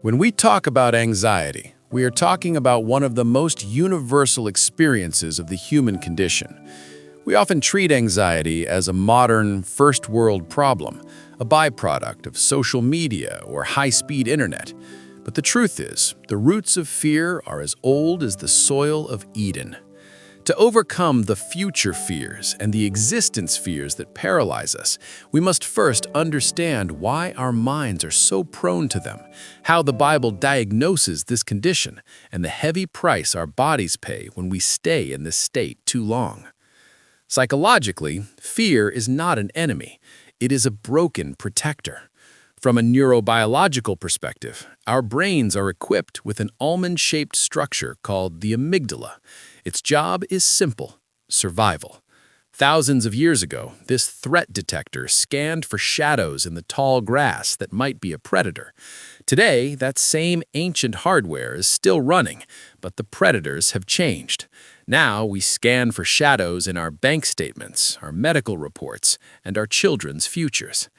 When we talk about anxiety, we are talking about one of the most universal experiences of the human condition. We often treat anxiety as a modern, first-world problem, a byproduct of social media or high-speed internet. But the truth is, the roots of fear are as old as the soil of Eden. To overcome the future fears and the existence fears that paralyze us, we must first understand why our minds are so prone to them, how the Bible diagnoses this condition, and the heavy price our bodies pay when we stay in this state too long. Psychologically, fear is not an enemy. It is a broken protector. From a neurobiological perspective, our brains are equipped with an almond-shaped structure called the amygdala. Its job is simple: survival. Thousands of years ago, this threat detector scanned for shadows in the tall grass that might be a predator. Today, that same ancient hardware is still running, but the predators have changed. Now we scan for shadows in our bank statements, our medical reports, and our children's futures.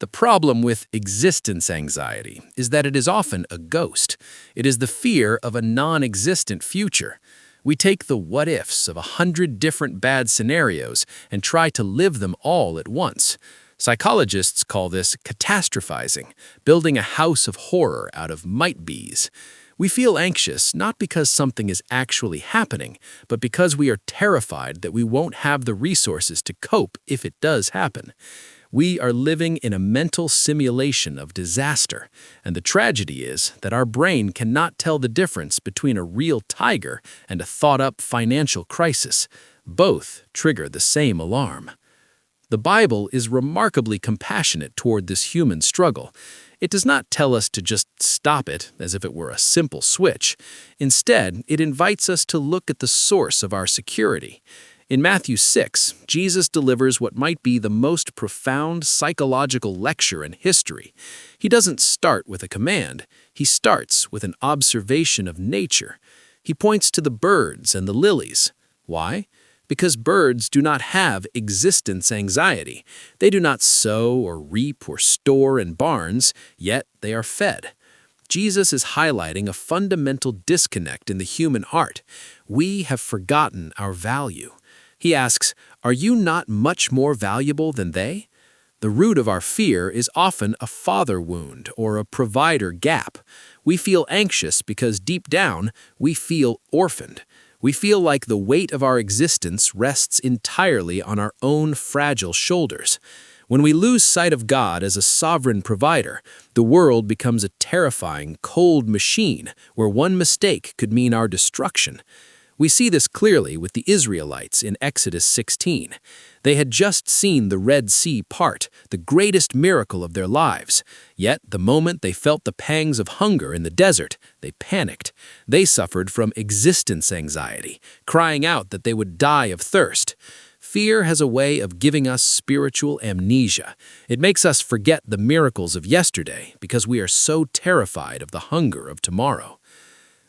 The problem with existence anxiety is that it is often a ghost. It is the fear of a non-existent future. We take the what-ifs of 100 different bad scenarios and try to live them all at once. Psychologists call this catastrophizing, building a house of horror out of might-be's. We feel anxious not because something is actually happening, but because we are terrified that we won't have the resources to cope if it does happen. We are living in a mental simulation of disaster, and the tragedy is that our brain cannot tell the difference between a real tiger and a thought-up financial crisis. Both trigger the same alarm. The Bible is remarkably compassionate toward this human struggle. It does not tell us to just stop it as if it were a simple switch. Instead, it invites us to look at the source of our security. In Matthew 6, Jesus delivers what might be the most profound psychological lecture in history. He doesn't start with a command. He starts with an observation of nature. He points to the birds and the lilies. Why? Because birds do not have existence anxiety. They do not sow or reap or store in barns, yet they are fed. Jesus is highlighting a fundamental disconnect in the human heart. We have forgotten our value. He asks, "Are you not much more valuable than they?" The root of our fear is often a father wound or a provider gap. We feel anxious because deep down, we feel orphaned. We feel like the weight of our existence rests entirely on our own fragile shoulders. When we lose sight of God as a sovereign provider, the world becomes a terrifying, cold machine where one mistake could mean our destruction. We see this clearly with the Israelites in Exodus 16. They had just seen the Red Sea part, the greatest miracle of their lives. Yet, the moment they felt the pangs of hunger in the desert, they panicked. They suffered from existence anxiety, crying out that they would die of thirst. Fear has a way of giving us spiritual amnesia. It makes us forget the miracles of yesterday because we are so terrified of the hunger of tomorrow.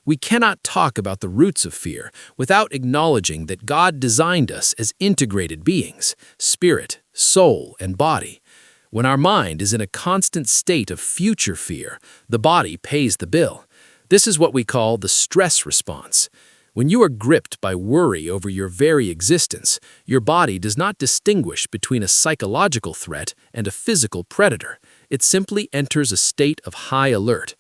We cannot talk about the roots of fear without acknowledging that God designed us as integrated beings, spirit, soul, and body. When our mind is in a constant state of future fear, the body pays the bill. This is what we call the stress response. When you are gripped by worry over your very existence, your body does not distinguish between a psychological threat and a physical predator. It simply enters a state of high alert.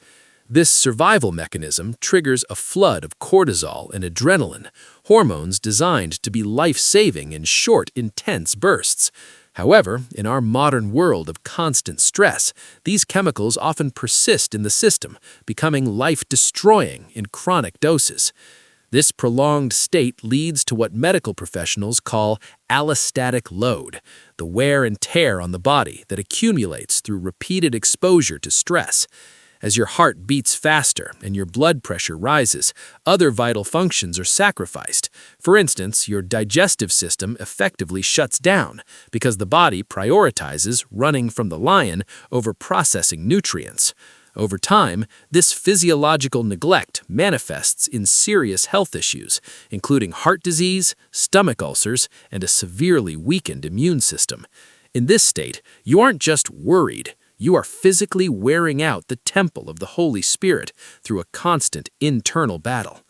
This survival mechanism triggers a flood of cortisol and adrenaline, hormones designed to be life-saving in short, intense bursts. However, in our modern world of constant stress, these chemicals often persist in the system, becoming life-destroying in chronic doses. This prolonged state leads to what medical professionals call allostatic load, the wear and tear on the body that accumulates through repeated exposure to stress. As your heart beats faster and your blood pressure rises, other vital functions are sacrificed. For instance, your digestive system effectively shuts down because the body prioritizes running from the lion over processing nutrients. Over time, this physiological neglect manifests in serious health issues, including heart disease, stomach ulcers, and a severely weakened immune system. In this state, you aren't just worried, You are physically wearing out the temple of the Holy Spirit through a constant internal battle.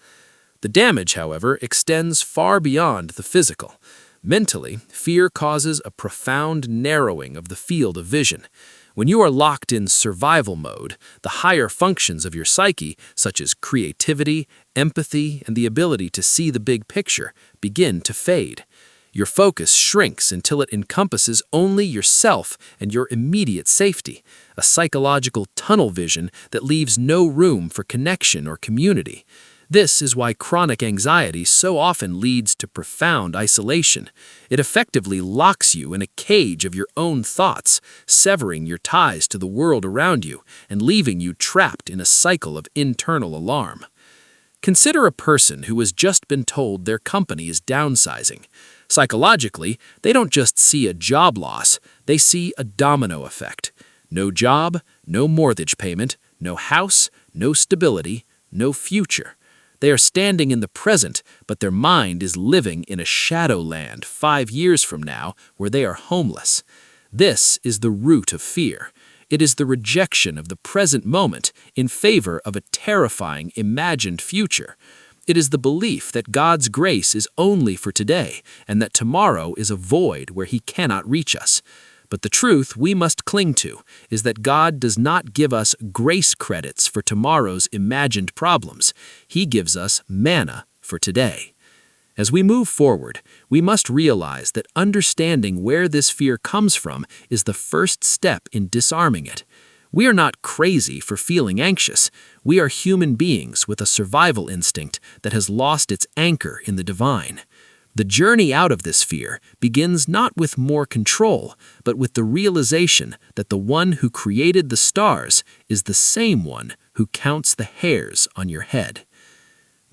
The damage, however, extends far beyond the physical. Mentally, fear causes a profound narrowing of the field of vision. When you are locked in survival mode, the higher functions of your psyche, such as creativity, empathy, and the ability to see the big picture, begin to fade. Your focus shrinks until it encompasses only yourself and your immediate safety, a psychological tunnel vision that leaves no room for connection or community. This is why chronic anxiety so often leads to profound isolation. It effectively locks you in a cage of your own thoughts, severing your ties to the world around you and leaving you trapped in a cycle of internal alarm. Consider a person who has just been told their company is downsizing. Psychologically, they don't just see a job loss, they see a domino effect. No job, no mortgage payment, no house, no stability, no future. They are standing in the present, but their mind is living in a shadowland 5 years from now where they are homeless. This is the root of fear. It is the rejection of the present moment in favor of a terrifying imagined future. It is the belief that God's grace is only for today and that tomorrow is a void where He cannot reach us. But the truth we must cling to is that God does not give us grace credits for tomorrow's imagined problems. He gives us manna for today. As we move forward, we must realize that understanding where this fear comes from is the first step in disarming it. We are not crazy for feeling anxious. We are human beings with a survival instinct that has lost its anchor in the divine. The journey out of this fear begins not with more control, but with the realization that the one who created the stars is the same one who counts the hairs on your head.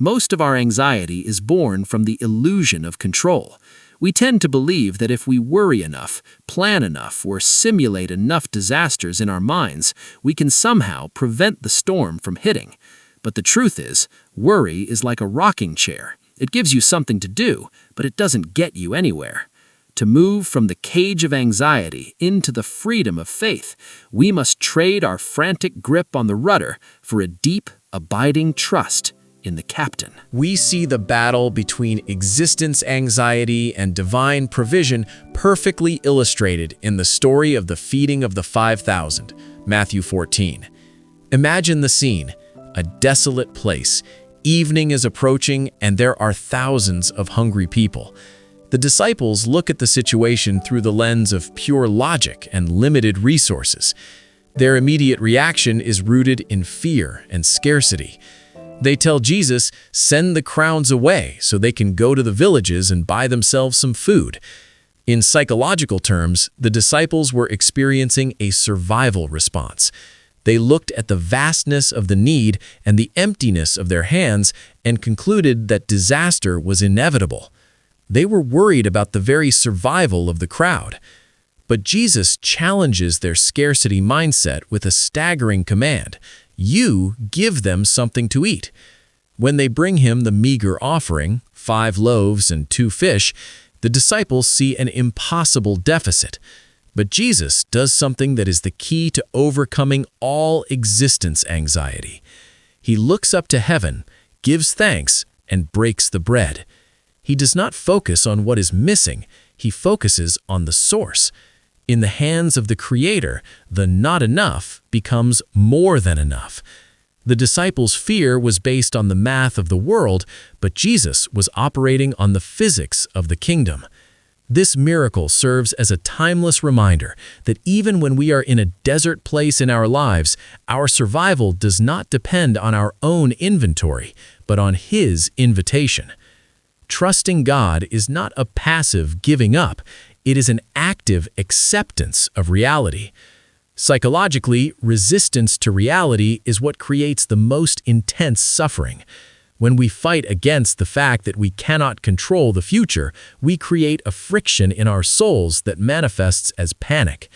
Most of our anxiety is born from the illusion of control. We tend to believe that if we worry enough, plan enough, or simulate enough disasters in our minds, we can somehow prevent the storm from hitting. But the truth is, worry is like a rocking chair. It gives you something to do, but it doesn't get you anywhere. To move from the cage of anxiety into the freedom of faith, we must trade our frantic grip on the rudder for a deep, abiding trust in the captain. We see the battle between existence anxiety and divine provision perfectly illustrated in the story of the feeding of the 5,000, Matthew 14. Imagine the scene, a desolate place. Evening is approaching, and there are thousands of hungry people. The disciples look at the situation through the lens of pure logic and limited resources. Their immediate reaction is rooted in fear and scarcity. They tell Jesus, send the crowds away so they can go to the villages and buy themselves some food. In psychological terms, the disciples were experiencing a survival response. They looked at the vastness of the need and the emptiness of their hands and concluded that disaster was inevitable. They were worried about the very survival of the crowd. But Jesus challenges their scarcity mindset with a staggering command. You give them something to eat. When they bring him the meager offering, 5 loaves and 2 fish, the disciples see an impossible deficit. But Jesus does something that is the key to overcoming all existence anxiety. He looks up to heaven, gives thanks, and breaks the bread. He does not focus on what is missing. He focuses on the source. In the hands of the Creator, the not enough becomes more than enough. The disciples' fear was based on the math of the world, but Jesus was operating on the physics of the kingdom. This miracle serves as a timeless reminder that even when we are in a desert place in our lives, our survival does not depend on our own inventory, but on His invitation. Trusting God is not a passive giving up. It is an active acceptance of reality. Psychologically, resistance to reality is what creates the most intense suffering. When we fight against the fact that we cannot control the future, we create a friction in our souls that manifests as panic.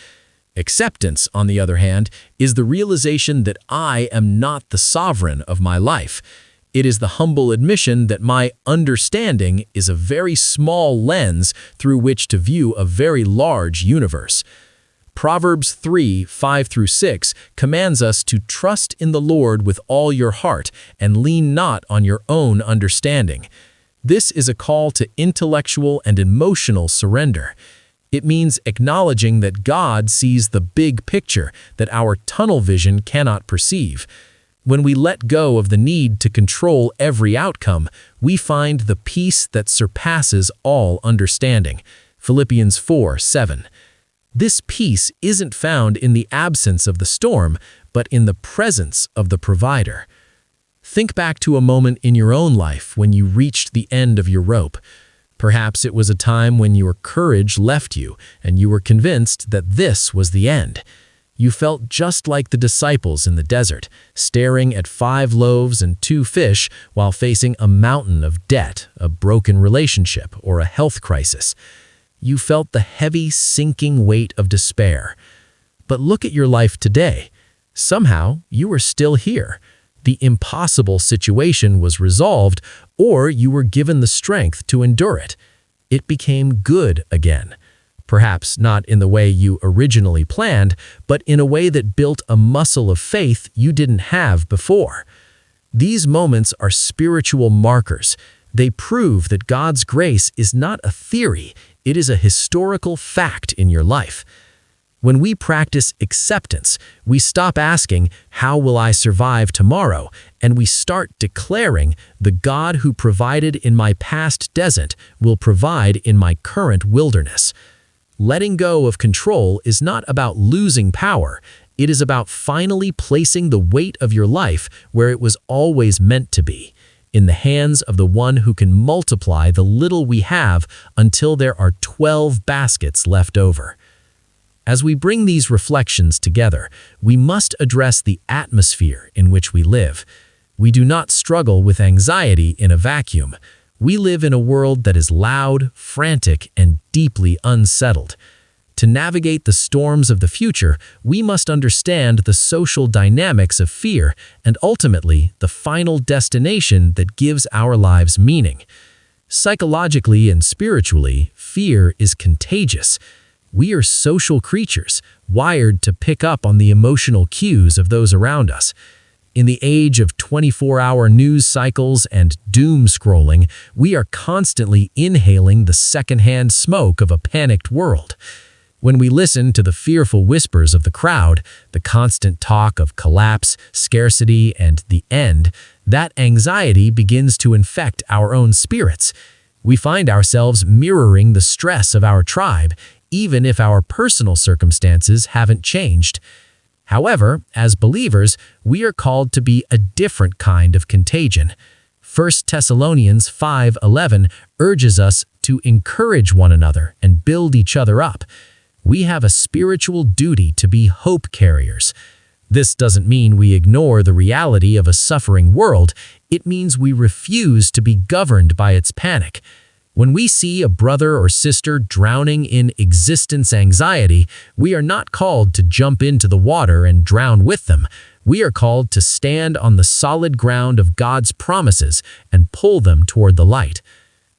Acceptance, on the other hand, is the realization that I am not the sovereign of my life. It is the humble admission that my understanding is a very small lens through which to view a very large universe. Proverbs 3:5-6 commands us to trust in the Lord with all your heart and lean not on your own understanding. This is a call to intellectual and emotional surrender. It means acknowledging that God sees the big picture that our tunnel vision cannot perceive. When we let go of the need to control every outcome, we find the peace that surpasses all understanding. Philippians 4:7. This peace isn't found in the absence of the storm, but in the presence of the provider. Think back to a moment in your own life when you reached the end of your rope. Perhaps it was a time when your courage left you and you were convinced that this was the end. You felt just like the disciples in the desert, staring at 5 loaves and 2 fish while facing a mountain of debt, a broken relationship, or a health crisis. You felt the heavy, sinking weight of despair. But look at your life today. Somehow, you are still here. The impossible situation was resolved, or you were given the strength to endure it. It became good again. Perhaps not in the way you originally planned, but in a way that built a muscle of faith you didn't have before. These moments are spiritual markers. They prove that God's grace is not a theory, it is a historical fact in your life. When we practice acceptance, we stop asking, "How will I survive tomorrow?" and we start declaring, "The God who provided in my past desert will provide in my current wilderness." Letting go of control is not about losing power. It is about finally placing the weight of your life where it was always meant to be, in the hands of the one who can multiply the little we have until there are 12 baskets left over. As we bring these reflections together, we must address the atmosphere in which we live. We do not struggle with anxiety in a vacuum. We live in a world that is loud, frantic, and deeply unsettled. To navigate the storms of the future, we must understand the social dynamics of fear and ultimately the final destination that gives our lives meaning. Psychologically and spiritually, fear is contagious. We are social creatures, wired to pick up on the emotional cues of those around us. In the age of 24-hour news cycles and doom scrolling, we are constantly inhaling the secondhand smoke of a panicked world. When we listen to the fearful whispers of the crowd, the constant talk of collapse, scarcity, and the end, that anxiety begins to infect our own spirits. We find ourselves mirroring the stress of our tribe, even if our personal circumstances haven't changed. However, as believers, we are called to be a different kind of contagion. 1 Thessalonians 5:11 urges us to encourage one another and build each other up. We have a spiritual duty to be hope carriers. This doesn't mean we ignore the reality of a suffering world. It means we refuse to be governed by its panic. When we see a brother or sister drowning in existence anxiety, we are not called to jump into the water and drown with them. We are called to stand on the solid ground of God's promises and pull them toward the light.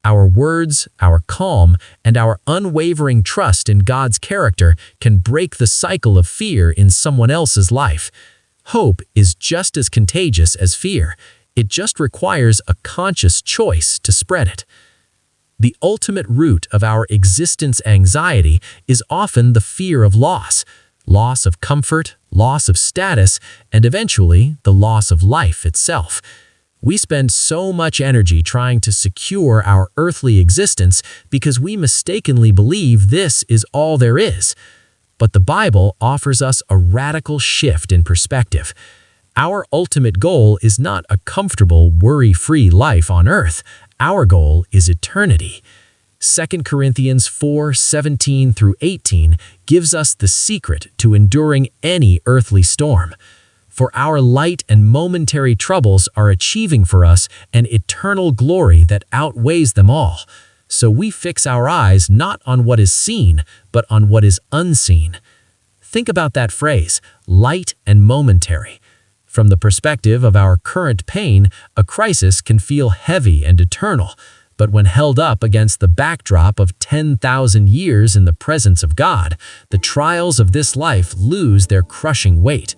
Our words, our calm, and our unwavering trust in God's character can break the cycle of fear in someone else's life. Hope is just as contagious as fear. It just requires a conscious choice to spread it. The ultimate root of our existence anxiety is often the fear of loss of comfort, loss of status, and eventually the loss of life itself. We spend so much energy trying to secure our earthly existence because we mistakenly believe this is all there is. But the Bible offers us a radical shift in perspective. Our ultimate goal is not a comfortable, worry-free life on earth. Our goal is eternity. 2 Corinthians 4:17-18 gives us the secret to enduring any earthly storm. For our light and momentary troubles are achieving for us an eternal glory that outweighs them all. So we fix our eyes not on what is seen, but on what is unseen. Think about that phrase, light and momentary. From the perspective of our current pain, a crisis can feel heavy and eternal. But when held up against the backdrop of 10,000 years in the presence of God, the trials of this life lose their crushing weight.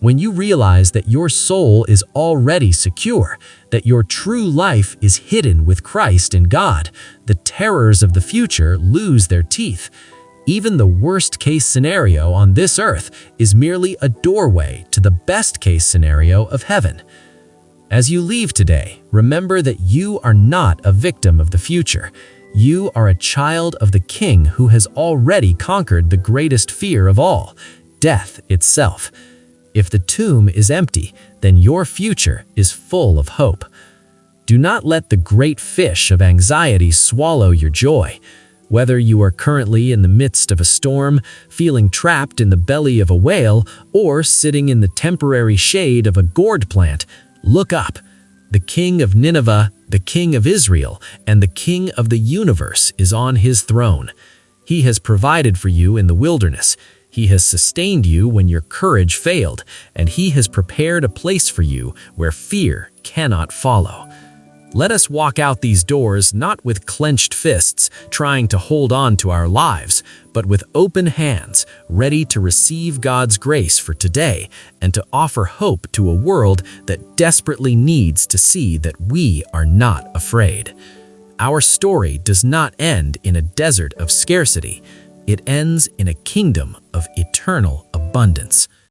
When you realize that your soul is already secure, that your true life is hidden with Christ in God, the terrors of the future lose their teeth. Even the worst-case scenario on this earth is merely a doorway to the best-case scenario of heaven. As you leave today, remember that you are not a victim of the future. You are a child of the King who has already conquered the greatest fear of all, death itself. If the tomb is empty, then your future is full of hope. Do not let the great fish of anxiety swallow your joy. Whether you are currently in the midst of a storm, feeling trapped in the belly of a whale, or sitting in the temporary shade of a gourd plant, look up. The King of Nineveh, the King of Israel, and the King of the universe is on his throne. He has provided for you in the wilderness. He has sustained you when your courage failed, and he has prepared a place for you where fear cannot follow. Let us walk out these doors not with clenched fists, trying to hold on to our lives, but with open hands, ready to receive God's grace for today and to offer hope to a world that desperately needs to see that we are not afraid. Our story does not end in a desert of scarcity. It ends in a kingdom of eternal abundance.